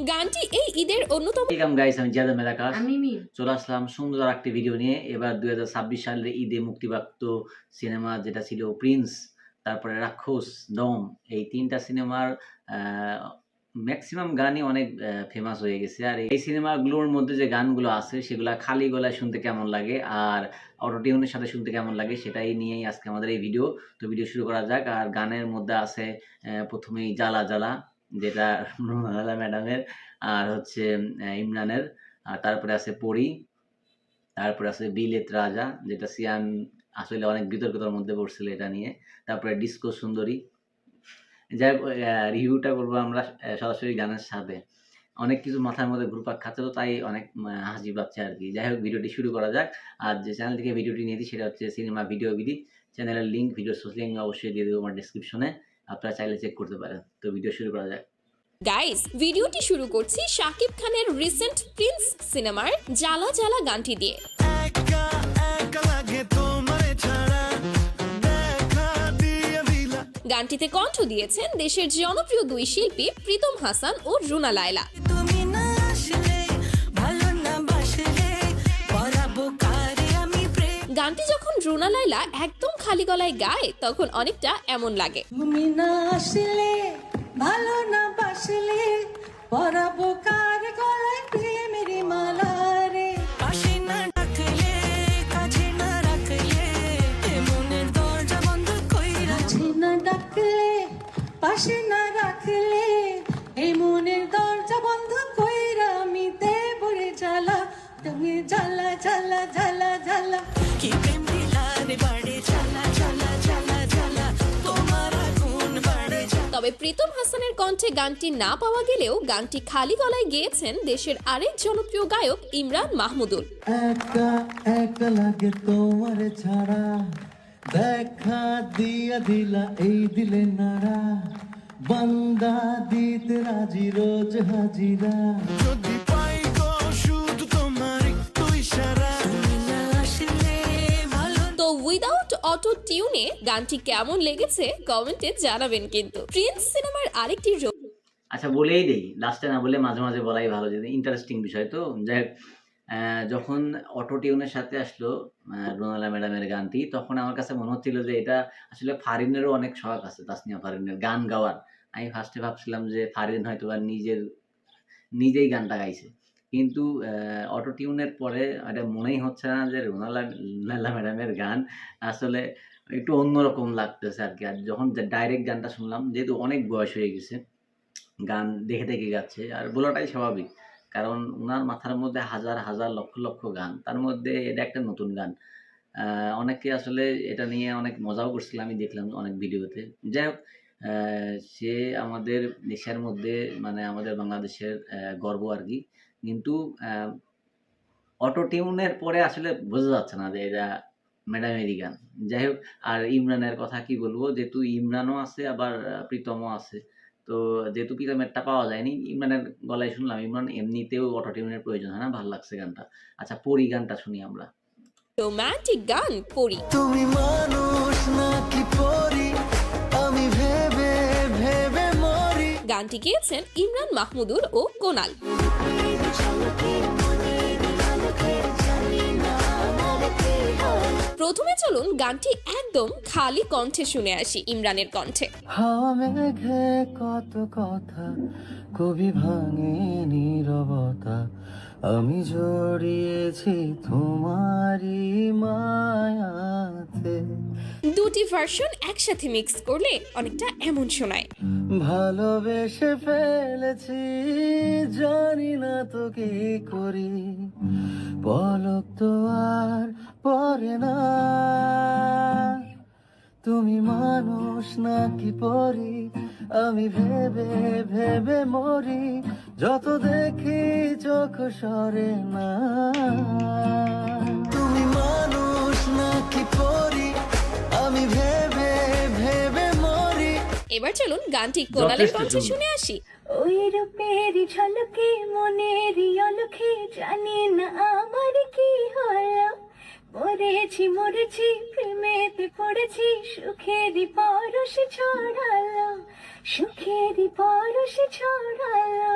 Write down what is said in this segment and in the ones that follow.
গানটি এই ঈদের অন্যতম। গাইস, আমি জিয়াদ আহমেদ আকাশ চলে আসলাম সুন্দর একটি ভিডিও নিয়ে। এবার 2026 সালের ঈদে মুক্তিপ্রাপ্ত সিনেমা যেটা ছিল প্রিন্স, তারপরে রাক্ষস, দম, এই তিনটা সিনেমার ম্যাক্সিমাম গানই অনেক ফেমাস হয়ে গেছে। আর এই সিনেমাগুলোর মধ্যে যে গানগুলো আছে সেগুলো খালি গলায় শুনতে কেমন লাগে আর অটোটিউনের সাথে শুনতে কেমন লাগে সেটাই নিয়েই আজকে আমাদের এই ভিডিও। তো ভিডিও শুরু করা যাক। আর গানের মধ্যে আছে প্রথমেই জ্বালা জ্বালা, যেটা রুনালা ম্যাডামের, আর হচ্ছে ইমরানের, আর তারপরে আছে পরি, তারপরে আছে বিলেত রাজা, যেটা সিয়ান আসলে অনেক বিতর্কতার মধ্যে পড়ছিল এটা নিয়ে। তারপরে ডিস্কো সুন্দরী। যাই হোক, রিভিউটা করবো আমরা সরাসরি গানের সাথে। অনেক কিছু মাথার মধ্যে ঘুরপাক খাচ্ছে, তো তাই অনেক হাসি পাচ্ছে আর কি। যাই হোক, ভিডিওটি শুরু করা যাক। আর যে চ্যানেল থেকে ভিডিওটি নিয়েছি সেটা হচ্ছে সিনেমা ভিডিও বিডি। চ্যানেলের লিঙ্ক, ভিডিও সোর্স লিঙ্ক অবশ্যই দিয়ে দেবো আমার ডেসক্রিপশনে, আপনারা চাইলে চেক করতে পারেন। তো ভিডিও শুরু করা যাক। গাইস, ভিডিওটি শুরু করছি শাকিব খানের রিসেন্ট প্রিন্স সিনেমার জ্বালা জ্বালা গানটি দিয়ে। গানটিতে কণ্ঠ দিয়েছেন দেশের জনপ্রিয় দুই শিল্পী প্রীতম হাসান ও রুনা লায়লা। গানটি যখন রুনা লায়লা একদম খালি গলায় গায় তখন অনেকটা এমন লাগে। তুমি না আসলে ভালো না বাসলে পরাবো কার গলায় প্রেমের মালা রে, পাশে না ডাকলে কাছে না রাখলে মনের দরজা বন্ধ কইরা, কাছে না ডাকলে পাশে না রাখলে এই মনের দরজা বন্ধ কইরা আমি দেব রে জ্বালা, তুমি জ্বালা জ্বালা জ্বালা জ্বালা কি প্রেম দিলা রে বাড়ে জ্বালা জ্বালা জ্বালা জ্বালা তোমার আগুন বাড়ে। তবে প্রীতম হাসানের কণ্ঠে গানটি না পাওয়া গেলেও গানটি খালি গলায় গেয়েছেন দেশের আরেক জনপ্রিয় গায়ক ইমরান মাহমুদুল। একা একা লাগে তোমার ছাড়া, দেখা দিয়া দিলা এই দিলে নাড়া, বান্দা দিতে রাজি রোজ হাজিরা, যদি পাই গো শুধু তোমার একটু ইশারা। তো উইদাউট অটো টিউনে গানটি কেমন লেগেছে কমেন্টে জানাবেন কিন্তু। প্রিন্স সিনেমার আরেকটি আচ্ছা, বলেই দেই, লাস্টে না বলে মাঝে মাঝে বলাই ভালো, যদি ইন্টারেস্টিং বিষয়। তো যাই হোক, যখন অটো টিউনের সাথে আসলো রুনালা ম্যাডামের গানটি, তখন আমার কাছে মনে হচ্ছিল যে এটা আসলে ফারিনেরও অনেক শখ আছে, তাসনিয়া ফারিনের গান গাওয়ার। আমি ফার্স্টে ভাবছিলাম যে ফারিন হয়তো বা নিজেই গানটা গাইছে, কিন্তু অটো টিউনের পরে এটা মনেই হচ্ছে না যে রুনালা ম্যাডামের গান। আসলে একটু অন্যরকম লাগতেছে আর কি। আর যখন ডাইরেক্ট গানটা শুনলাম, যেহেতু অনেক বয়স হয়ে গেছে, গান দেখে দেখে যাচ্ছে, আর বলাটাই স্বাভাবিক, কারণ ওনার মাথার মধ্যে হাজার হাজার লক্ষ লক্ষ গান, তার মধ্যে এটা একটা নতুন গান। অনেকে আসলে এটা নিয়ে অনেক মজাও করছিল, আমি দেখলাম অনেক ভিডিওতে। যাই হোক, সে আমাদের দেশের মধ্যে, মানে আমাদের বাংলাদেশের গর্ব আর কি। কিন্তু অটো টিউনের পরে আসলে বোঝা যাচ্ছে না যে এটা ম্যাডামেরই গান। যাই হোক, আর ইমরানের কথা কি বলবো, যেহেতু ইমরানও আছে আবার প্রীতমও আছে, তো যেহেতু প্রীতমেরটা পাওয়া যায়নি, ইমরানের গলায় শুনলাম। ইমরান এমনিতেও অটো টিউনের প্রয়োজন হয় না, ভালো লাগছে গানটা। আচ্ছা, পরি গানটা শুনি আমরা। রোমান্টিক গান পরি। তুমি মানুষ নাকি পরি, আমি ভেবে ভেবে মরি। গানটি গেয়েছেন ইমরান মাহমুদুল ও কোনাল। প্রথমে চলুন গানটি একদম খালি কণ্ঠে শুনে আসি ইমরানের কণ্ঠে। হাওয়া মেঘে কত কথা, কবি ভাঙে নীরবতা, আমি জড়িয়েছি তোমারই মায়াতে। দুটি ভার্সন একসাথে মিক্স করলে অনেকটা এমন শোনায়। ভালোবেসে ফেলেছি, জানি না তো কি করি, পলক তো আর পড়ে না, তুমি মানুষ নাকি পরি, আমি ভেবে ভেবে মরি, যত দেখি চোখ সরে না, তুমি মানুষ নাকি পরি, আমি ভেবে ভেবে মরি। এবার চলুন গানটি কোনালের কণ্ঠে শুনে আসি। ওই রূপের ঝলকে মনের অলখে জানি না আমার কি হলো, পরে মরেছি মরেছি প্রেমেতে পড়েছি সুখেরই পরশ ছড়ালো সুখেরই পরশ ছড়ালো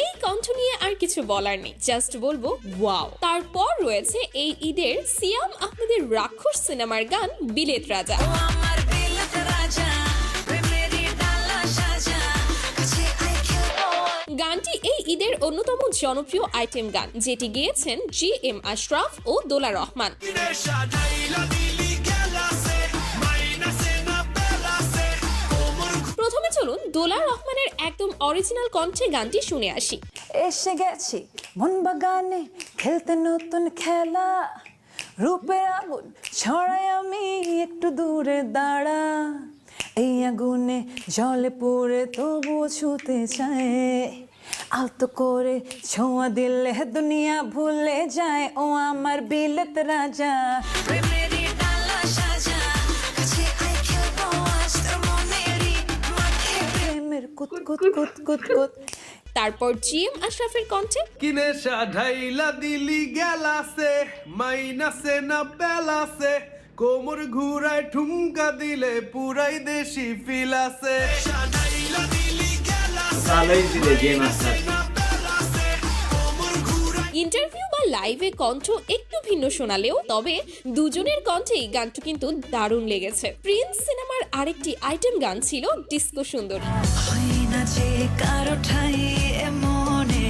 এই কণ্ঠ নিয়ে আর কিছু বলার নেই, জাস্ট বলবো ওয়াও। তারপর রয়েছে এই ঈদের সিয়াম আহমেদের রাক্ষস সিনেমার গান বিলেত রাজা। আমার বিলেত রাজা প্রেমেরই ডালা সাজা কাছে আয় খেলবো গানটি এই ঈদের অন্যতম জনপ্রিয় আইটেম গান, যেটি গেয়েছেন GM আশরাফ ও দোলা রহমান। প্রথমে চলুন দোলা রহমানের একদম অরিজিনাল কণ্ঠে গানটি শুনে আসি। এসে গেছি মন বাগানে খেলতে নতুন খেলা রূপের আগুন ছড়াই আমি একটু দূরে দাঁড়া এই আগুনে জলে পড়ে তবুও ছুতে চায় আলতো করে ছোঁয়া দিলে দুনিয়া ভুলে যায় ও আমার বিলেত রাজা প্রেমেরই ডালা সাজা কাছে আয় খেলবো আজ তোর মনেরই মাঠে প্রেমের কুত কুত কুত কুত কুত তারপর GM আশরাফের কণ্ঠে কিনে সাধাইলা দিলি গেলাসে মাইনাসে না বেলাসে কোমর ঘুরায় ঠুমকা দিলে পুরাই দেশি ফিলাসে ভালোই দিলে যে মাস্টার। ইন্টারভিউ বা লাইভে কণ্ঠ একটু ভিন্ন শোনালেও তবে দুজনের কণ্ঠেই গানটি কিন্তু দারুণ লেগেছে। প্রিন্স সিনেমার আরেকটি আইটেম গান ছিল ডিস্কো সুন্দরী। হয় না যে কারো ঠাই মনে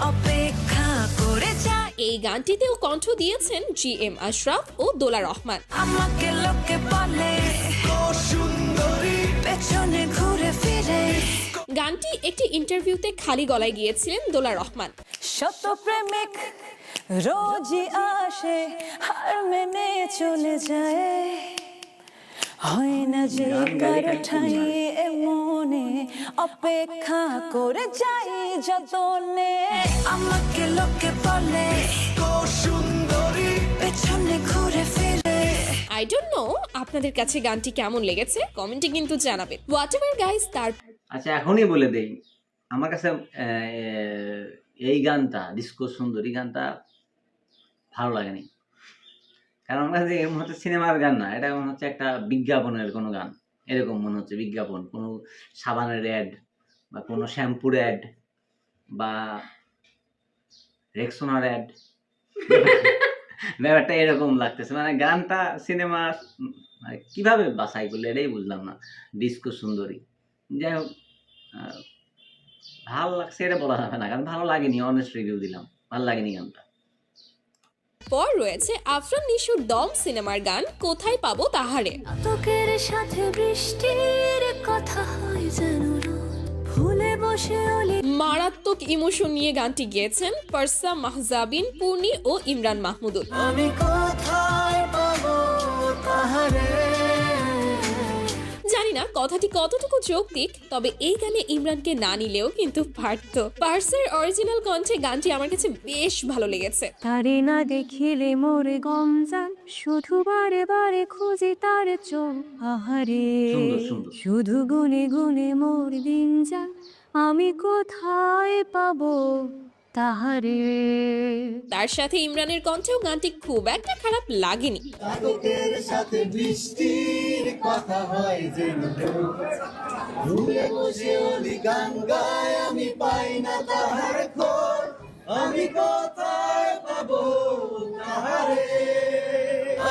অপেক্ষা করে যায় এই গানটিতেও কণ্ঠ দিয়েছেন GM আশরাফ ও দোলা রহমান। আমাকে লোকে বলে ও সুন্দরী পেছনে ঘুরে ফিরে গানটি একটি ইন্টারভিউতে খালি গলায় গিয়েছিলেন দোলা রহমান। শত প্রেমিক রোজই আসে হার মেনে চলে যায় হয় না যে কারো ঠাই মনে অপেক্ষা করে যাই যতনে আমাকে লোকে বলে ও সুন্দরী পেছনে ঘুরে ফিরে আই ডোন্ট নো আপনাদের কাছে গানটি কেমন লেগেছে, কমেন্টে কিন্তু জানাবেন। হোয়াটএভার গাইস, তার আচ্ছা এখনই বলে দেই, আমার কাছে এই গানটা ডিস্কো সুন্দরী গানটা ভালো লাগেনি। কারণ আমার কাছে মনে হচ্ছে সিনেমার গান না, এটা মনে হচ্ছে একটা বিজ্ঞাপনের কোনো গান, এরকম মনে হচ্ছে। বিজ্ঞাপন, কোনো সাবানের অ্যাড বা কোনো শ্যাম্পুর অ্যাড বা রেক্সোনার অ্যাড, ব্যাপারটা এরকম লাগতেছে। মানে গানটা সিনেমা মানে কিভাবে বাছাই করলে এটাই বুঝলাম না। ডিস্কো সুন্দরী, যাই হোক ভালো লাগছে এটা বলা যাবে না, কারণ ভালো লাগেনি। অনেস্ট রিভিউ দিলাম, ভালো লাগেনি গানটা। পর রয়েছে আফরান নিশোর দম সিনেমার গান কোথায় পাবো তাহারে। তোকের সাথে বৃষ্টির কথা হয় যেন ভুলে বসে অলি মারাত্মক ইমোশন নিয়ে গানটি গেয়েছেন পারসা মাহজাবিন, পূর্ণি ও ইমরান মাহমুদুল। আমি কোথায় পাবো তাহারে জানি না কথাটি কতটুকু যৌক্তিক, তবে এই গানে ইমরানকে না নিলেও কিন্তু পারত। পার্সের অরিজিনাল কণ্ঠে গানটি আমার কাছে বেশ ভালো লেগেছে। তারে না দেখিলে মোরে গমজান শুধু বারে বারে খুঁজি তার চোখ আহারে সুন্দর সুন্দর। শুধু গুনে গুনে মোর দিন যান আমি কোথায় পাবো তাহারে তার সাথে ইমরানের কণ্ঠেও গানটি খুব একটা খারাপ লাগেনি। তোকের সাথে বৃষ্টির কথা হয় যেন ভুলে বসে ওলি গান গায় আমি পাই না তাহার খোঁজ আমি কোথায় পাবো তাহারে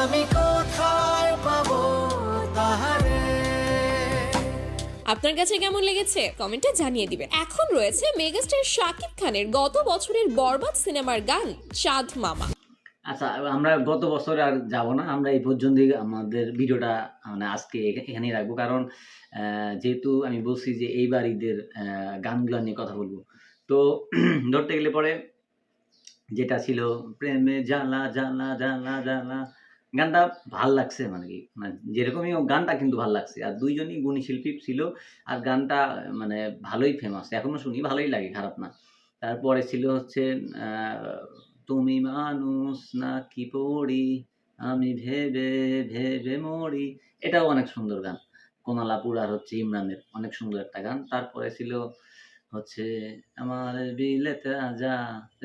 আমি কোথায় পাবো তাহারে আপনার কাছে কেমন লেগেছে কমেন্টে জানিয়ে দিবেন। এখন রয়েছে মেগাস্টার শাকিব খানের গত বছরের বরবাদ সিনেমার গান চাঁদ মামা। আচ্ছা আমরা গত বছর আর যাব না, আমরা এই পর্যন্তই আমাদের ভিডিওটা মানে আজকে এখানেই রাখবো। কারণ যেহেতু আমি বলছি যে এইবার ঈদের গানগুলো নিয়ে কথা বলবো, তো ধরতে গেলে পরে যেটা ছিল প্রেমে জ্বালা জ্বালা জ্বালা জ্বালা, গানটা ভাল লাগছে। মানে কি মানে যেরকমই হোক গানটা কিন্তু ভাল লাগছে। আর দুইজনই গুণী শিল্পী ছিল, আর গানটা মানে ভালোই ফেমাস, এখনো শুনি, ভালোই লাগে, খারাপ না। তারপরে ছিল হচ্ছে তুমি মানুষ না কি পড়ি আমি ভেবে ভেবে মরি, এটাও অনেক সুন্দর গান। কোনালাপুর আর হচ্ছে ইমরানের অনেক সুন্দর একটা গান। তারপরে ছিল হচ্ছে আমার বিলেতে আজা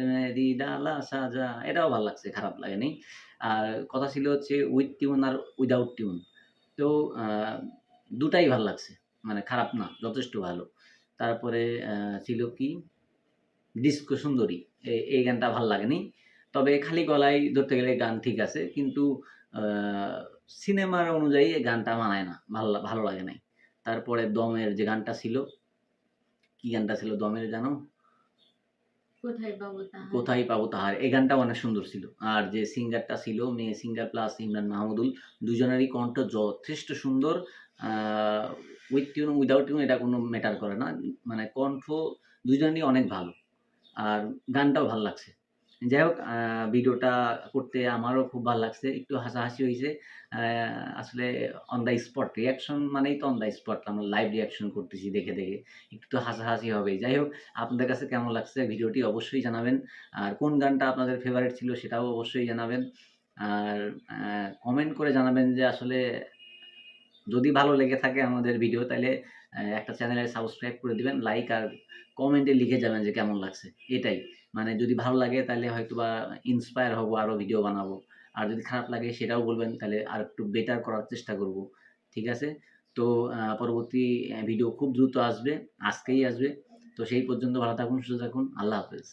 মেরি ডালা সাজা, এটাও ভাল লাগছে, খারাপ লাগেনি। আর কথা ছিল হচ্ছে উইথ টিউন আর উইদাউট টিউন। তো আ দুটাই ভাল লাগছে। মানে খারাপ না, যথেষ্ট ভালো। তারপরে ছিল কি? 'ডিস্কো সুন্দরী'। এই গানটা ভাল লাগেনি। তবে খালি গলায় ধরতে গেলে গান ঠিক আছে। কিন্তু আ সিনেমার অনুযায়ী এই গানটা মানায় না। ভালো লাগে নাই। তারপরে 'দমের' যে গানটা ছিল, কি গানটা ছিল 'দমের' জানো? কোথায় পাবো তাহার? 'কোথায় পাবো তাহার', এই গানটাও অনেক সুন্দর ছিল। আর যে সিঙ্গারটা ছিল, মেয়ে সিঙ্গার প্লাস ইমরান মাহমুদুল, দুজনেরই কণ্ঠ যথেষ্ট সুন্দর। আ উইথ টিউন, উইথআউট টিউন এটা কোনো ম্যাটার করে না। মানে কণ্ঠ দুজনেরই অনেক ভালো। আর গানটাও ভাল লাগছে। যাই হোক, ভিডিওটা করতে আমারও খুব ভাল লাগছে। একটু হাসাহাসি হইছে। আ আসলে অন দ্য স্পট রিঅ্যাকশন মানেই তো অন দ্য স্পট। আমরা লাইভ রিঅ্যাকশন করতেছি দেখে। একটু তো হাসাহাসি হবেই। যাই হোক, আপনাদের কাছে কেমন লাগছে ভিডিওটি অবশ্যই জানাবেন। আর কোন গানটা আপনাদের ফেভারিট ছিল সেটাও অবশ্যই জানাবেন। আর কমেন্ট করে জানাবেন যে আসলে যদি ভালো লেগে থাকে আমাদের ভিডিও, তাইলে একটা চ্যানেলে সাবস্ক্রাইব করে দিবেন। লাইক আর কমেন্টে লিখে যাবেন যে কেমন লাগছে। এটাই। মানে যদি ভালো লাগে তাইলে হয়তোবা ইন্সপায়ার হবো, আরো ভিডিও বানাবো। আর যদি খারাপ লাগে সেটাও বলবেন, তাহলে আরেকটু বেটার করার চেষ্টা করব। ঠিক আছে? তো পরবর্তী ভিডিও খুব দ্রুত আসবে। আজকেই আসবে। তো সেই পর্যন্ত ভালো থাকুন, সুস্থ থাকুন। আল্লাহ হাফেজ।